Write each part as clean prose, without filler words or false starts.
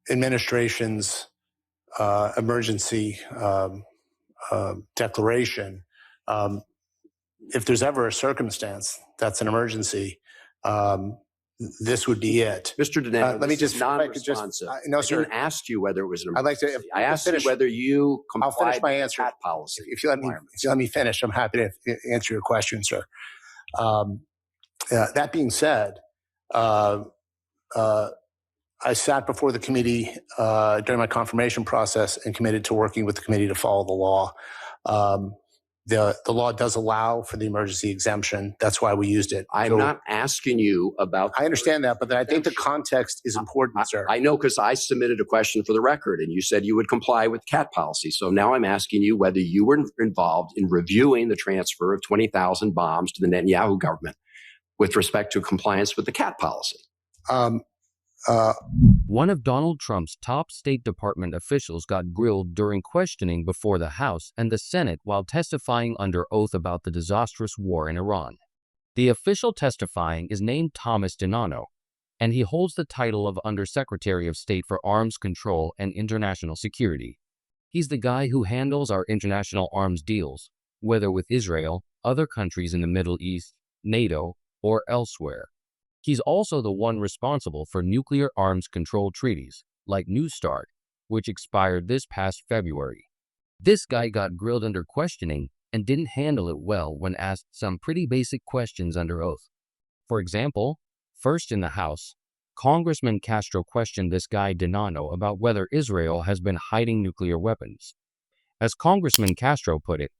administration's emergency declaration, if there's ever a circumstance that's an emergency, this would be it. Mr. Donato, let me just non-responsive. No, sir. I didn't ask you whether it was an I'd like emergency. to. I asked you whether you complied I'll finish my with answer. that policy. If you let me finish, I'm happy to answer your question, sir. That being said, I sat before the committee during my confirmation process and committed to working with the committee to follow the law. The law does allow for the emergency exemption. That's why we used it. I'm not asking you about. I understand that, but I think the context is important, sir. I know, because I submitted a question for the record and you said you would comply with CAT policy. So now I'm asking you whether you were involved in reviewing the transfer of 20,000 bombs to the Netanyahu government with respect to compliance with the CAT policy. One of Donald Trump's top State Department officials got grilled during questioning before the House and the Senate while testifying under oath about the disastrous war in Iran. The official testifying is named Thomas Dinano, and he holds the title of Undersecretary of State for Arms Control and International Security. He's the guy who handles our international arms deals, whether with Israel, other countries in the Middle East, NATO, or elsewhere. He's also the one responsible for nuclear arms control treaties, like New START, which expired this past February. This guy got grilled under questioning and didn't handle it well when asked some pretty basic questions under oath. For example, first in the House, Congressman Castro questioned this guy Dinano about whether Israel has been hiding nuclear weapons. As Congressman Castro put it,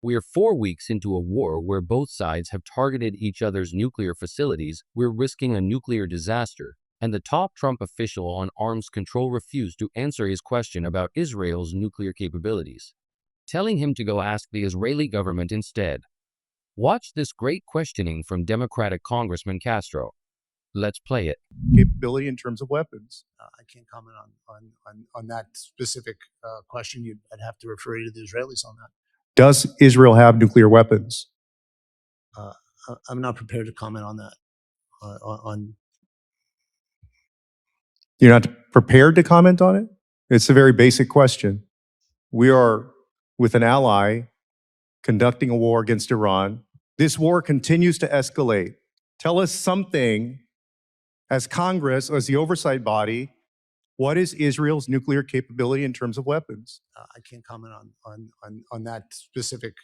"We're 4 weeks into a war where both sides have targeted each other's nuclear facilities. We're risking a nuclear disaster." And the top Trump official on arms control refused to answer his question about Israel's nuclear capabilities, telling him to go ask the Israeli government instead. Watch this great questioning from Democratic Congressman Castro. Let's play it. Capability in terms of weapons. I can't comment on that specific question. I'd have to refer you to the Israelis on that. Does Israel have nuclear weapons? I'm not prepared to comment on that. You're not prepared to comment on it? It's a very basic question. We are with an ally conducting a war against Iran. This war continues to escalate. Tell us something as Congress, as the oversight body, what is Israel's nuclear capability in terms of weapons? I can't comment on that specific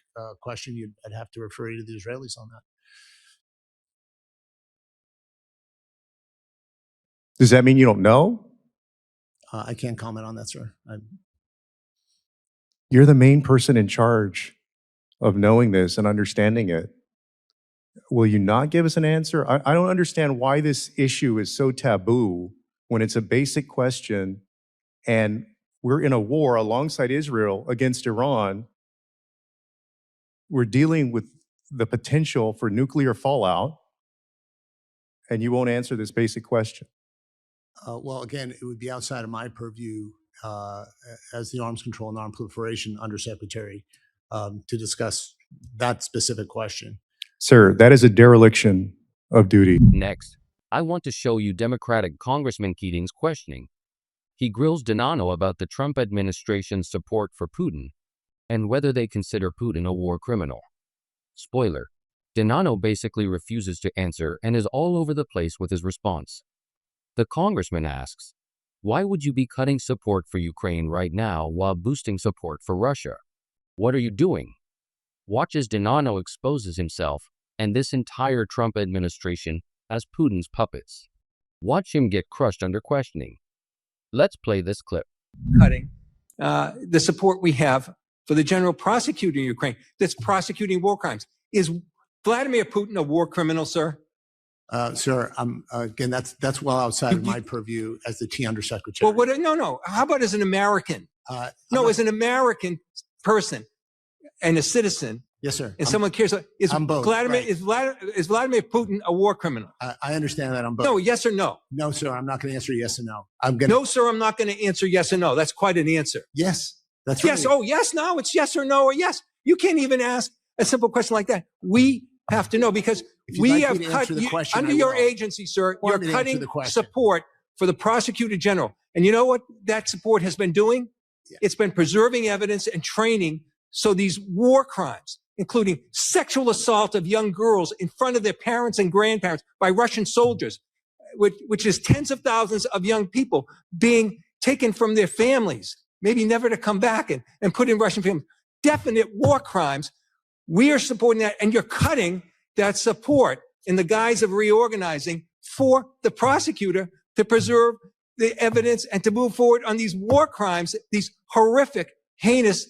question. I'd have to refer you to the Israelis on that. Does that mean you don't know? I can't comment on that, sir. You're the main person in charge of knowing this and understanding it. Will you not give us an answer? I don't understand why this issue is so taboo when it's a basic question and we're in a war alongside Israel against Iran. We're dealing with the potential for nuclear fallout, and you won't answer this basic question. Well, again, it would be outside of my purview as the Arms Control and Non-Proliferation Undersecretary to discuss that specific question. Sir, that is a dereliction of duty. Next, I want to show you Democratic Congressman Keating's questioning. He grills Dinano about the Trump administration's support for Putin and whether they consider Putin a war criminal. Spoiler, Dinano basically refuses to answer and is all over the place with his response. The congressman asks, "Why would you be cutting support for Ukraine right now while boosting support for Russia? What are you doing?" Watch as Dinano exposes himself and this entire Trump administration as Putin's puppets. Watch him get crushed under questioning. Let's play this clip. Cutting the support we have for the general prosecutor in Ukraine that's prosecuting war crimes. Is Vladimir Putin a war criminal, sir? Sir, again, that's well outside of my purview as the T Undersecretary. Well, no. How about as an American? As an American person and a citizen. Yes, sir. And someone cares. Is Vladimir Putin a war criminal? I understand that. I'm both. No, yes or no? No, sir. I'm not going to answer yes or no. No, sir. I'm not going to answer yes or no. That's quite an answer. Yes, that's right. Yes. Oh, yes. No, it's yes or no or yes. You can't even ask a simple question like that. We have to know because we have cut under your agency, sir. You're cutting support for the prosecutor general. And you know what that support has been doing? Yeah. It's been preserving evidence and training so these war crimes, including sexual assault of young girls in front of their parents and grandparents by Russian soldiers, which is tens of thousands of young people being taken from their families, maybe never to come back and put in Russian families. Definite war crimes. We are supporting that, and you're cutting that support in the guise of reorganizing for the prosecutor to preserve the evidence and to move forward on these war crimes, these horrific, heinous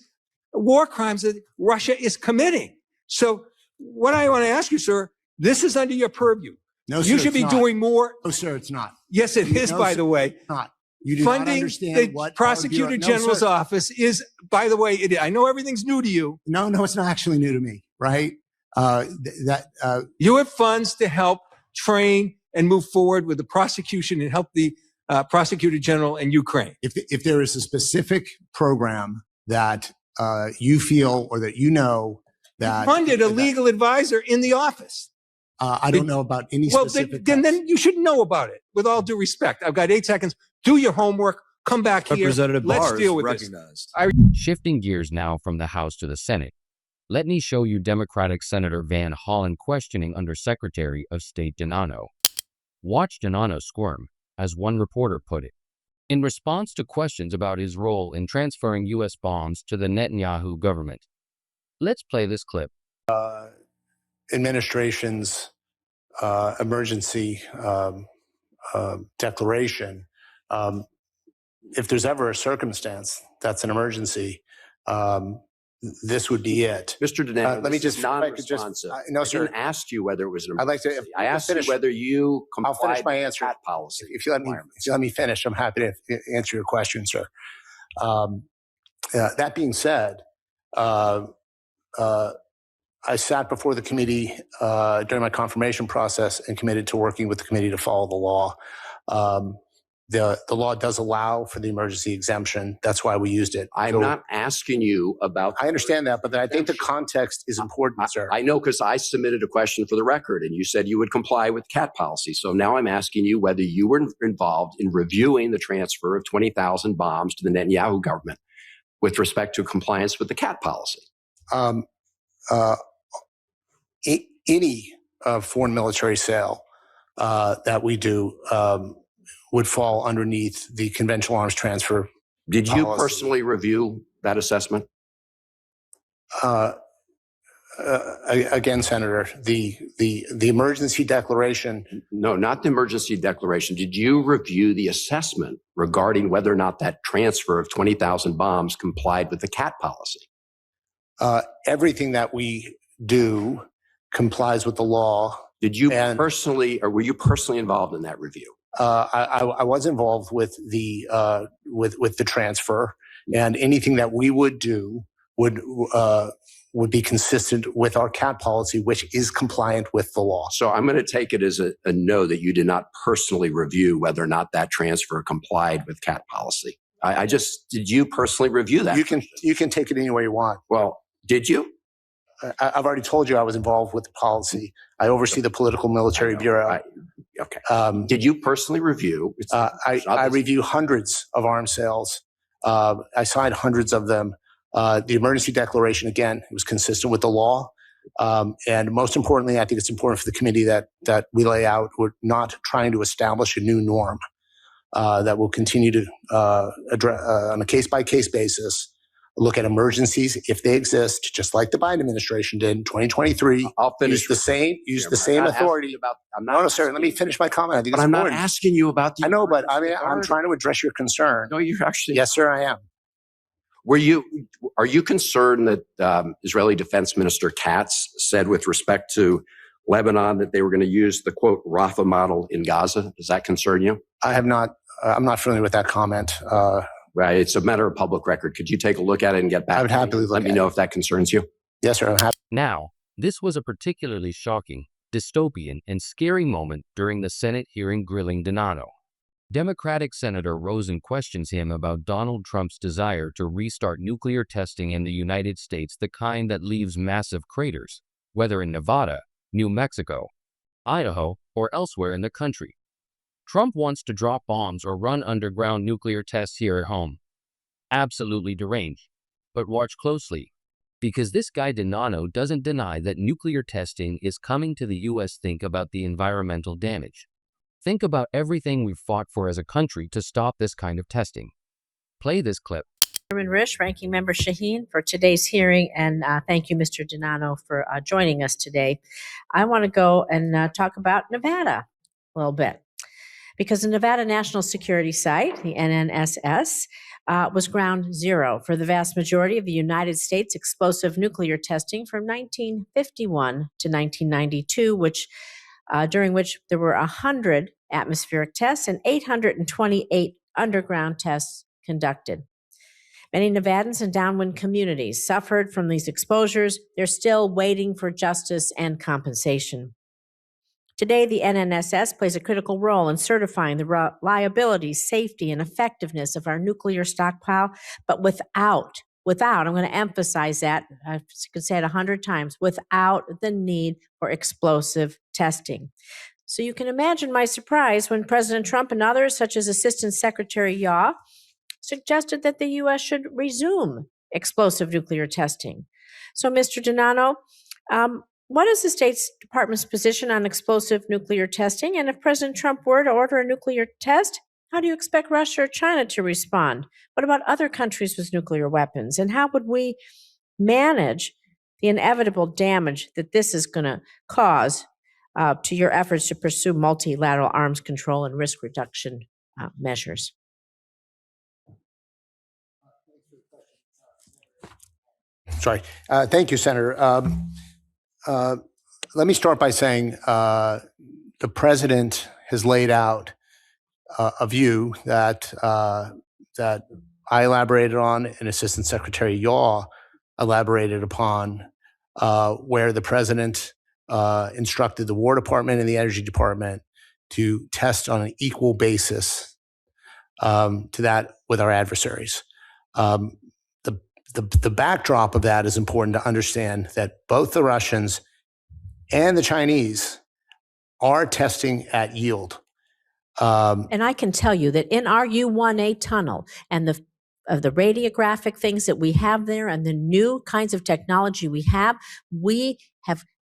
war crimes that Russia is committing. So what I want to ask you, sir, this is under your purview. No, sir, You should it's be not. doing more. No, sir, it's not. Yes, it is, No, by sir, the way. It's not. You do not Funding understand the what prosecutor No, general's sir. office is, by the way, I know everything's new to you. No, it's not actually new to me, right? You have funds to help train and move forward with the prosecution and help the prosecutor general in Ukraine. If there is a specific program that you feel or that you know that Funded a legal advisor in the office. I don't know about any Well, specific. then you should know about it. With all due respect, I've got 8 seconds. Do your homework. Come back here. Representative Let's Barr deal is with recognized. this. Shifting gears now from the House to the Senate, let me show you Democratic Senator Van Hollen questioning Under Secretary of State Denano. Watch Denano squirm, as one reporter put it, in response to questions about his role in transferring U.S. bombs to the Netanyahu government. Let's play this clip. Administration's emergency declaration, if there's ever a circumstance that's an emergency, this would be it. Mr. Denano, let me just non-responsive. no, I sir. didn't ask you whether it was an I'd like to. emergency. I asked you whether you I'll complied finish my with answer. that policy. If you let me finish, I'm happy to answer your question, sir. That being said, I sat before the committee during my confirmation process and committed to working with the committee to follow the law. The law does allow for the emergency exemption. That's why we used it. I'm not asking you about. I understand that, but I think the context is important, sir. I know, because I submitted a question for the record and you said you would comply with CAT policy. So now I'm asking you whether you were involved in reviewing the transfer of 20,000 bombs to the Netanyahu government with respect to compliance with the CAT policy. Any foreign military sale that we do would fall underneath the conventional arms transfer. Did you policy. personally review that assessment? Again, Senator, the emergency declaration. No, not the emergency declaration. Did you review the assessment regarding whether or not that transfer of 20,000 bombs complied with the CAT policy? Everything that we do complies with the law. Did you personally, or were you personally involved in that review? I was involved with the transfer, and anything that we would do would be consistent with our CAT policy, which is compliant with the law. So I'm going to take it as a no that you did not personally review whether or not that transfer complied with CAT policy. Did you personally review that? You can take it any way you want. Well, did you? I've already told you I was involved with the policy. I oversee the Political Military Bureau. Okay. Did you personally review? I review hundreds of arms sales. I signed hundreds of them. The emergency declaration, again, it was consistent with the law. And most importantly, I think it's important for the committee that we lay out, we're not trying to establish a new norm that will continue to address on a case-by-case basis, look at emergencies if they exist, just like the Biden administration did in 2023. I'll finish. Use the same authority. No, sir. Let me finish my comment. I think it's important. I'm not asking you about the. I know, but I'm trying to address your concern. No, you're actually. Yes, sir, I am. Are you concerned that Israeli Defense Minister Katz said with respect to Lebanon that they were going to use the quote Rafah model in Gaza? Does that concern you? I have not. I'm not familiar with that comment. Right. It's a matter of public record. Could you take a look at it and get back? I would happily let me know if that concerns you. Yes, sir. I'm happy. Now, this was a particularly shocking, dystopian, and scary moment during the Senate hearing grilling Denano. Democratic Senator Rosen questions him about Donald Trump's desire to restart nuclear testing in the United States, the kind that leaves massive craters, whether in Nevada, New Mexico, Idaho, or elsewhere in the country. Trump wants to drop bombs or run underground nuclear tests here at home. Absolutely deranged. But watch closely, because this guy Denano doesn't deny that nuclear testing is coming to the US. Think about the environmental damage. Think about everything we've fought for as a country to stop this kind of testing. Play this clip. Chairman Risch, Ranking Member Shaheen, for today's hearing, and thank you, Mr. Denano, for joining us today. I want to go and talk about Nevada a little bit, because the Nevada National Security Site, the NNSS, was ground zero for the vast majority of the United States explosive nuclear testing from 1951 to 1992, during which there were 100 atmospheric tests and 828 underground tests conducted. Many Nevadans and downwind communities suffered from these exposures. They're still waiting for justice and compensation. Today, the NNSS plays a critical role in certifying the reliability, safety, and effectiveness of our nuclear stockpile, but without, I'm going to emphasize that, I could say it 100 times, without the need for explosive testing. So you can imagine my surprise when President Trump and others, such as Assistant Secretary Yaw, suggested that the U.S. should resume explosive nuclear testing. So, Mr. Denano, what is the State Department's position on explosive nuclear testing? And if President Trump were to order a nuclear test, how do you expect Russia or China to respond? What about other countries with nuclear weapons? And how would we manage the inevitable damage that this is going to cause to your efforts to pursue multilateral arms control and risk reduction measures? Sorry. Thank you, Senator. Let me start by saying the president has laid out a view that I elaborated on and Assistant Secretary Yaw elaborated upon, where the president instructed the War Department and the Energy Department to test on an equal basis to that with our adversaries. The backdrop of that is important to understand, that both the Russians and the Chinese are testing at yield. And I can tell you that in our U1A tunnel and the radiographic things that we have there and the new kinds of technology we have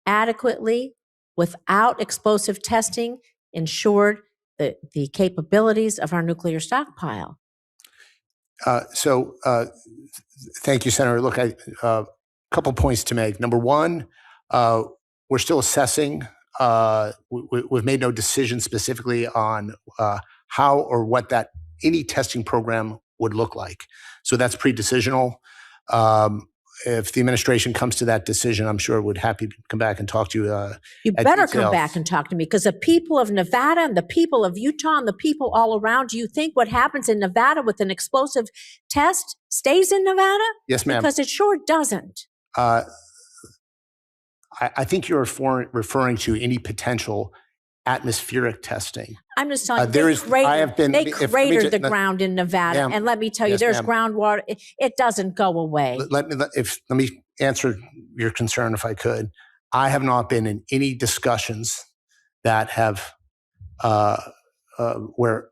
adequately, without explosive testing, ensured the capabilities of our nuclear stockpile. Thank you, Senator. Look, a couple points to make. Number one, we're still assessing. We've made no decision specifically on how or what any testing program would look like. So that's pre-decisional. If the administration comes to that decision, I'm sure would happy to come back and talk to you. You better come back and talk to me, because the people of Nevada and the people of Utah and the people all around, do you think what happens in Nevada with an explosive test stays in Nevada? Yes, ma'am. Because it sure doesn't. I think you're referring to any potential atmospheric testing. I'm just telling you, they cratered the ground in Nevada, and let me tell you, there's groundwater. It doesn't go away. Let me answer your concern if I could. I have not been in any discussions that have where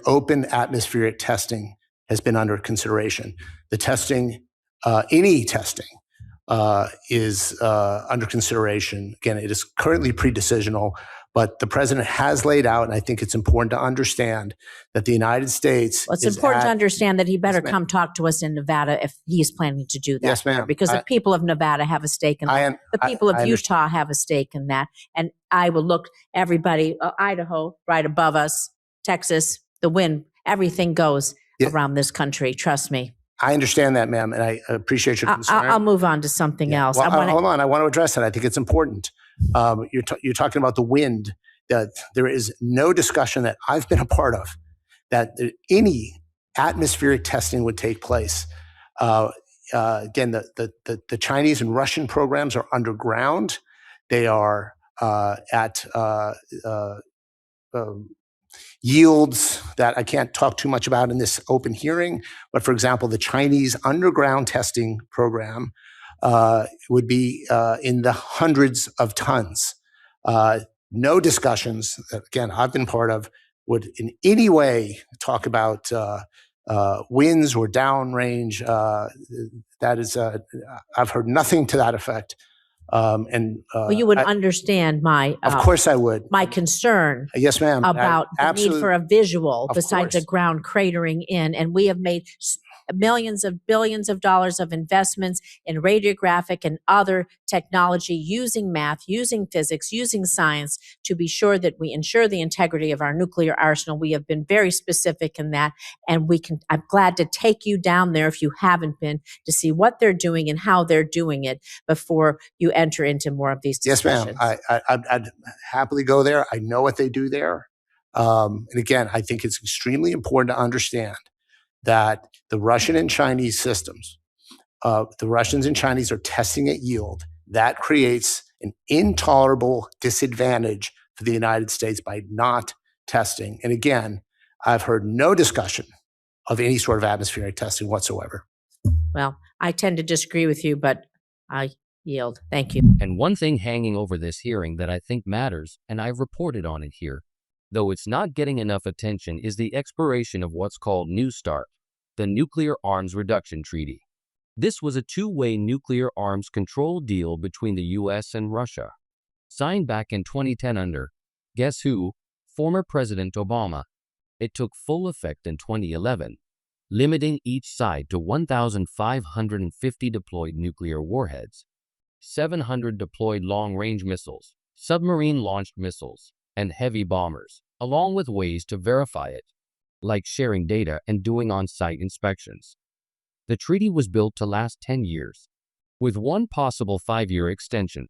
open atmospheric testing has been under consideration. The testing, any testing, is under consideration. Again, it is currently pre-decisional, but the president has laid out, and I think it's important to understand that the United States. Well, it's important to understand that he better come talk to us in Nevada if he's planning to do that. Yes, ma'am. Because the people of Nevada have a stake in that. The people of Utah have a stake in that. And I will look, everybody, Idaho, right above us, Texas, the wind, everything goes around this country. Trust me. I understand that, ma'am, and I appreciate your concern. I'll move on to something else. Well, hold on. I want to address that. I think it's important. You're talking about the wind. That there is no discussion that I've been a part of that any atmospheric testing would take place. Again, the Chinese and Russian programs are underground. They are at yields that I can't talk too much about in this open hearing. But for example, the Chinese underground testing program would be in the hundreds of tons. No discussions, again, I've been part of, would in any way talk about winds or downrange. That is, I've heard nothing to that effect. Well, you would understand my of course I would. my concern Yes, ma'am. about the need for a visual Of besides a course. ground cratering in. And we have made millions of billions of dollars of investments in radiographic and other technology using math, using physics, using science to be sure that we ensure the integrity of our nuclear arsenal. We have been very specific in that. And I'm glad to take you down there if you haven't been to see what they're doing and how they're doing it before you enter into more of these discussions. Yes, ma'am. I'd happily go there. I know what they do there. And again, I think it's extremely important to understand that the Russian and Chinese systems, the Russians and Chinese are testing at yield. That creates an intolerable disadvantage for the United States by not testing. And again, I've heard no discussion of any sort of atmospheric testing whatsoever. Well, I tend to disagree with you, but I yield. Thank you. And one thing hanging over this hearing that I think matters, and I've reported on it here, though it's not getting enough attention, is the expiration of what's called New START, the Nuclear Arms Reduction Treaty. This was a two-way nuclear arms control deal between the U.S. and Russia, signed back in 2010 under, guess who, former President Obama. It took full effect in 2011, limiting each side to 1,550 deployed nuclear warheads, 700 deployed long-range missiles, submarine-launched missiles, and heavy bombers, along with ways to verify it, like sharing data and doing on-site inspections. The treaty was built to last 10 years, with one possible 5-year extension.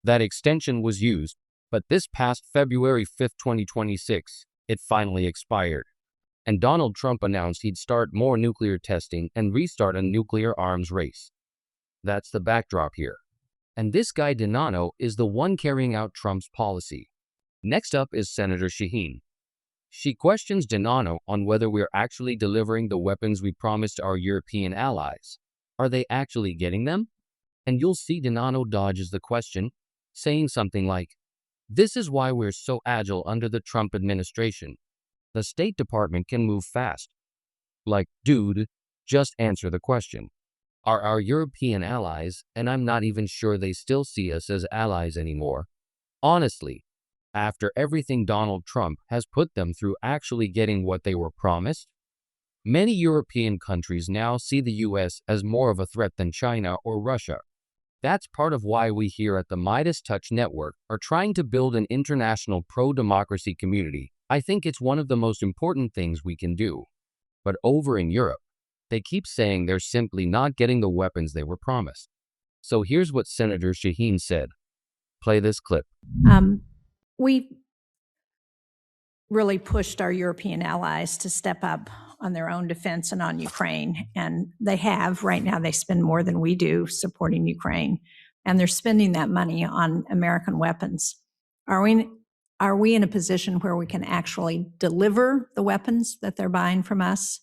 That extension was used, but this past February 5, 2026, it finally expired, and Donald Trump announced he'd start more nuclear testing and restart a nuclear arms race. That's the backdrop here. And this guy Denano is the one carrying out Trump's policy. Next up is Senator Shaheen. She questions Denano on whether we're actually delivering the weapons we promised our European allies. Are they actually getting them? And you'll see Denano dodges the question, saying something like, "This is why we're so agile under the Trump administration. The State Department can move fast." Like, dude, just answer the question. Are our European allies, and I'm not even sure they still see us as allies anymore, honestly, after everything Donald Trump has put them through actually getting what they were promised? Many European countries now see the US as more of a threat than China or Russia. That's part of why we here at the Midas Touch Network are trying to build an international pro-democracy community. I think it's one of the most important things we can do. But over in Europe, they keep saying they're simply not getting the weapons they were promised. So here's what Senator Shaheen said. Play this clip. We really pushed our European allies to step up on their own defense and on Ukraine. And they have. Right now, they spend more than we do supporting Ukraine. And they're spending that money on American weapons. Are we in a position where we can actually deliver the weapons that they're buying from us?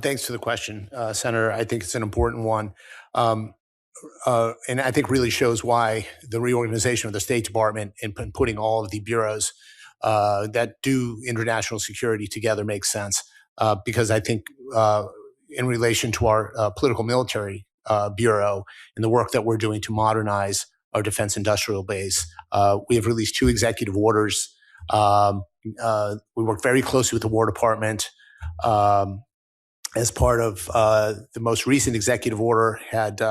Thanks for the question, Senator. I think it's an important one. And I think really shows why the reorganization of the State Department and putting all of the bureaus that do international security together makes sense. Because I think in relation to our political military bureau and the work that we're doing to modernize our defense industrial base, we have released 2 executive orders. We work very closely with the War Department. As part of the most recent executive order, had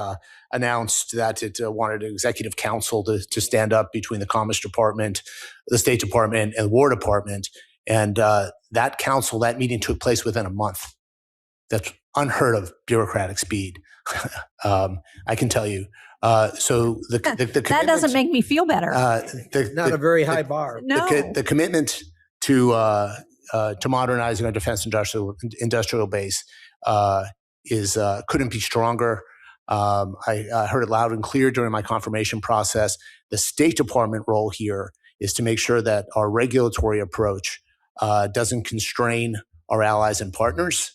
announced that it wanted an executive council to stand up between the Commerce Department, the State Department, and the War Department. And that council, that meeting took place within a month. That's unheard of bureaucratic speed, I can tell you. So the that doesn't make me feel better. Not a very high bar. No. The commitment to modernizing our defense industrial base couldn't be stronger. I heard it loud and clear during my confirmation process. The State Department role here is to make sure that our regulatory approach doesn't constrain our allies and partners,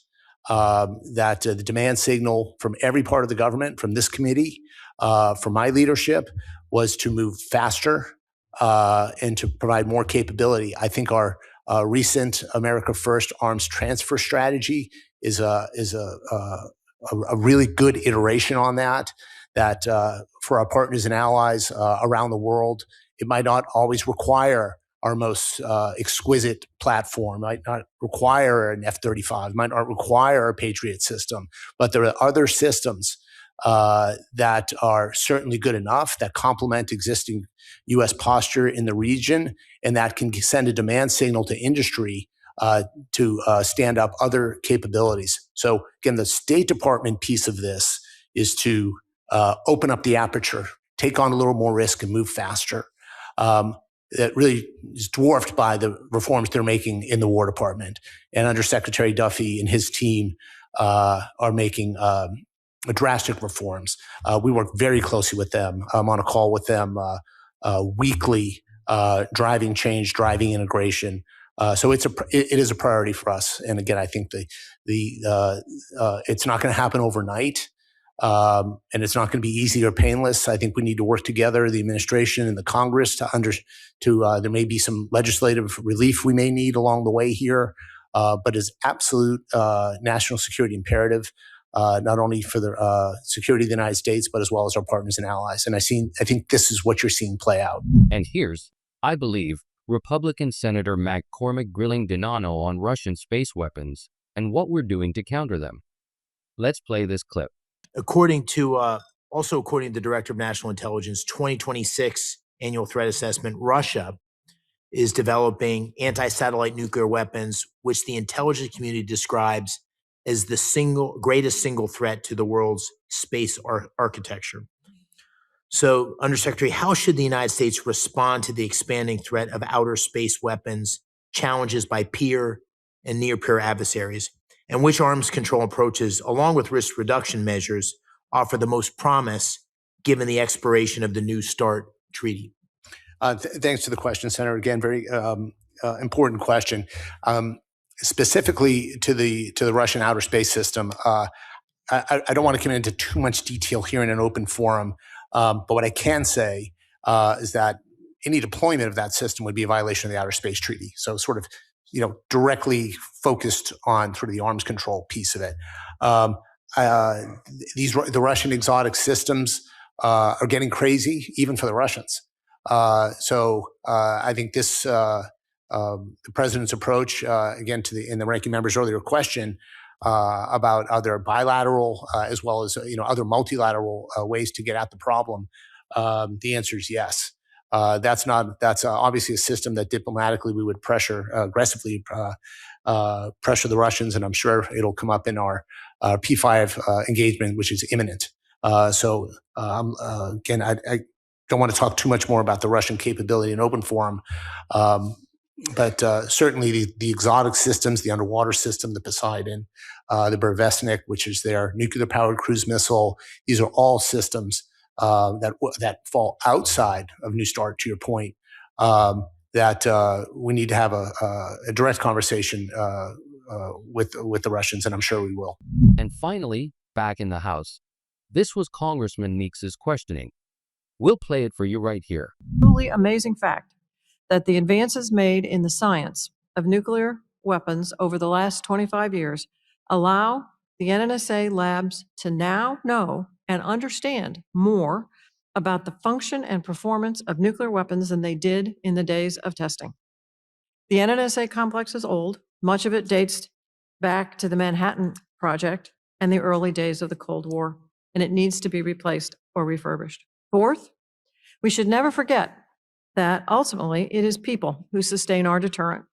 that the demand signal from every part of the government, from this committee, from my leadership, was to move faster and to provide more capability. I think our recent America First arms transfer strategy is a really good iteration on that. That for our partners and allies around the world, it might not always require our most exquisite platform, might not require an F-35, might not require a Patriot system, but there are other systems that are certainly good enough, that complement existing U.S. posture in the region, and that can send a demand signal to industry to stand up other capabilities. So again, the State Department piece of this is to open up the aperture, take on a little more risk, and move faster. That really is dwarfed by the reforms they're making in the War Department. And Undersecretary Duffy and his team are making drastic reforms. We work very closely with them. I'm on a call with them weekly, driving change, driving integration. So it is a priority for us. And again, I think it's not going to happen overnight. And it's not going to be easy or painless. I think we need to work together, the administration and the Congress, there may be some legislative relief we may need along the way here, but it's absolute national security imperative, not only for the security of the United States, but as well as our partners and allies. And I think this is what you're seeing play out. And here's, I believe, Republican Senator McCormick grilling Denano on Russian space weapons and what we're doing to counter them. Let's play this clip. According to the Director of National Intelligence 2026 annual threat assessment, Russia is developing anti-satellite nuclear weapons, which the intelligence community describes as the greatest single threat to the world's space architecture. So, Undersecretary, how should the United States respond to the expanding threat of outer space weapons, challenges by peer and near-peer adversaries? And which arms control approaches, along with risk reduction measures, offer the most promise given the expiration of the New START treaty? Thanks for the question, Senator. Again, very important question. Specifically to the Russian outer space system, I don't want to come into too much detail here in an open forum, but what I can say is that any deployment of that system would be a violation of the Outer Space Treaty. So sort of, directly focused on sort of the arms control piece of it. The Russian exotic systems are getting crazy, even for the Russians. So I think this, the president's approach, again, in the ranking member's earlier question about other bilateral as well as other multilateral ways to get at the problem, the answer is yes. That's obviously a system that diplomatically we would aggressively pressure the Russians, and I'm sure it'll come up in our P5 engagement, which is imminent. So again, I don't want to talk too much more about the Russian capability in open forum, but certainly the exotic systems, the underwater system, the Poseidon, the Burevestnik, which is their nuclear-powered cruise missile, these are all systems that fall outside of New START, to your point, that we need to have a direct conversation with the Russians, and I'm sure we will. And finally, back in the House, this was Congressman Meeks's questioning. We'll play it for you right here. Truly amazing fact that the advances made in the science of nuclear weapons over the last 25 years allow the NNSA labs to now know and understand more about the function and performance of nuclear weapons than they did in the days of testing. The NNSA complex is old. Much of it dates back to the Manhattan Project and the early days of the Cold War, and it needs to be replaced or refurbished. Fourth, we should never forget that ultimately it is people who sustain our deterrent.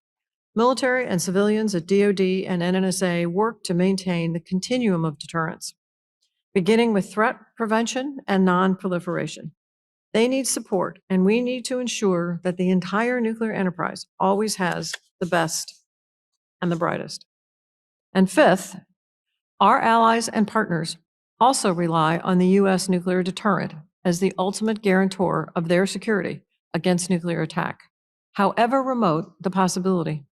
Military and civilians at DoD and NNSA work to maintain the continuum of deterrence, beginning with threat prevention and non-proliferation. They need support, and we need to ensure that the entire nuclear enterprise always has the best and the brightest. And fifth, our allies and partners also rely on the U.S. nuclear deterrent as the ultimate guarantor of their security against nuclear attack, however remote the possibility.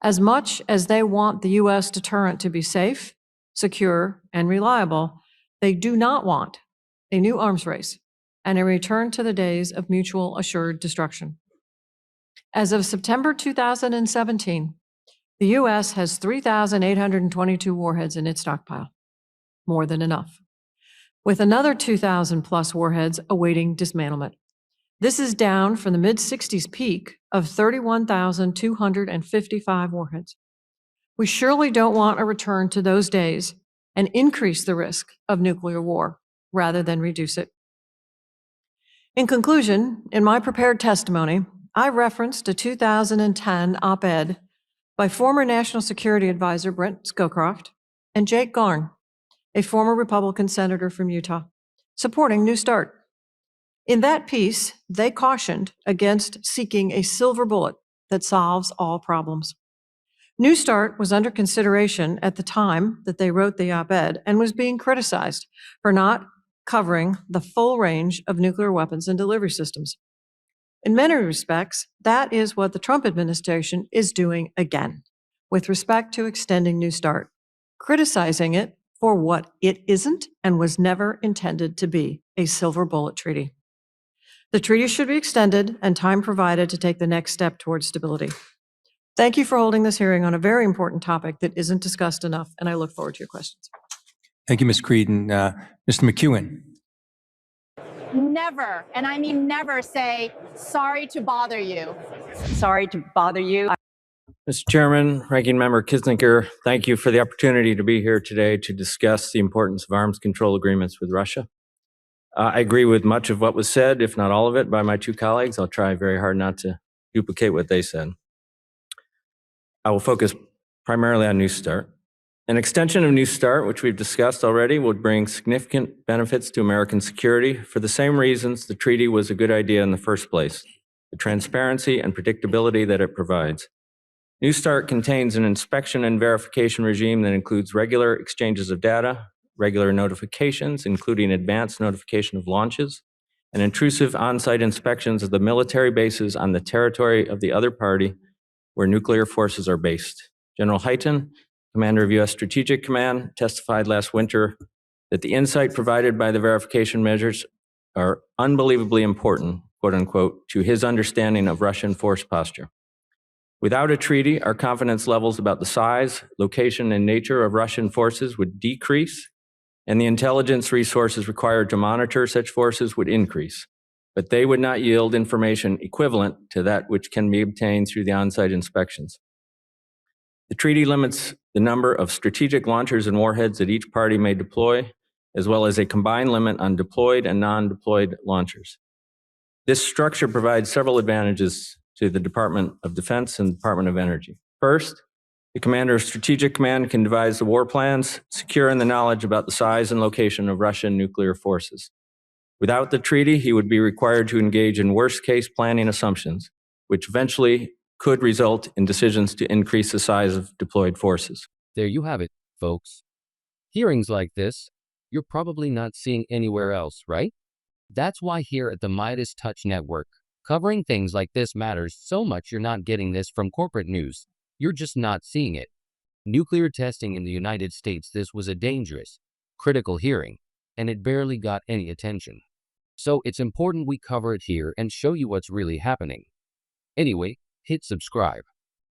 As much as they want the U.S. deterrent to be safe, secure, and reliable, they do not want a new arms race and a return to the days of mutual assured destruction. As of September 2017, the U.S. has 3,822 warheads in its stockpile, more than enough, with another 2,000 plus warheads awaiting dismantlement. This is down from the mid-60s peak of 31,255 warheads. We surely don't want a return to those days and increase the risk of nuclear war rather than reduce it. In conclusion, in my prepared testimony, I referenced a 2010 op-ed by former National Security Advisor Brent Scowcroft and Jake Garn, a former Republican senator from Utah, supporting New START. In that piece, they cautioned against seeking a silver bullet that solves all problems. New START was under consideration at the time that they wrote the op-ed and was being criticized for not covering the full range of nuclear weapons and delivery systems. In many respects, that is what the Trump administration is doing again with respect to extending New START, criticizing it for what it isn't and was never intended to be, a silver bullet treaty. The treaty should be extended and time provided to take the next step towards stability. Thank you for holding this hearing on a very important topic that isn't discussed enough, and I look forward to your questions. Thank you, Ms. Creedon. Mr. McEwen. Never, and I mean never, say, sorry to bother you. Sorry to bother you. Mr. Chairman, Ranking Member Kislinger, thank you for the opportunity to be here today to discuss the importance of arms control agreements with Russia. I agree with much of what was said, if not all of it, by my two colleagues. I'll try very hard not to duplicate what they said. I will focus primarily on New START. An extension of New START, which we've discussed already, would bring significant benefits to American security for the same reasons the treaty was a good idea in the first place, the transparency and predictability that it provides. New START contains an inspection and verification regime that includes regular exchanges of data, regular notifications, including advance notification of launches, and intrusive on-site inspections of the military bases on the territory of the other party where nuclear forces are based. General Hyten, Commander of U.S. Strategic Command, testified last winter that the insight provided by the verification measures are unbelievably important, quote unquote, to his understanding of Russian force posture. Without a treaty, our confidence levels about the size, location, and nature of Russian forces would decrease, and the intelligence resources required to monitor such forces would increase, but they would not yield information equivalent to that which can be obtained through the on-site inspections. The treaty limits the number of strategic launchers and warheads that each party may deploy, as well as a combined limit on deployed and non-deployed launchers. This structure provides several advantages to the Department of Defense and Department of Energy. First, the Commander of Strategic Command can devise the war plans, secure in the knowledge about the size and location of Russian nuclear forces. Without the treaty, he would be required to engage in worst-case planning assumptions, which eventually could result in decisions to increase the size of deployed forces. There you have it, folks. Hearings like this, you're probably not seeing anywhere else, right? That's why here at the Midas Touch Network, covering things like this matters so much. You're not getting this from corporate news. You're just not seeing it. Nuclear testing in the United States, this was a dangerous, critical hearing, and it barely got any attention. So it's important we cover it here and show you what's really happening. Anyway, hit subscribe.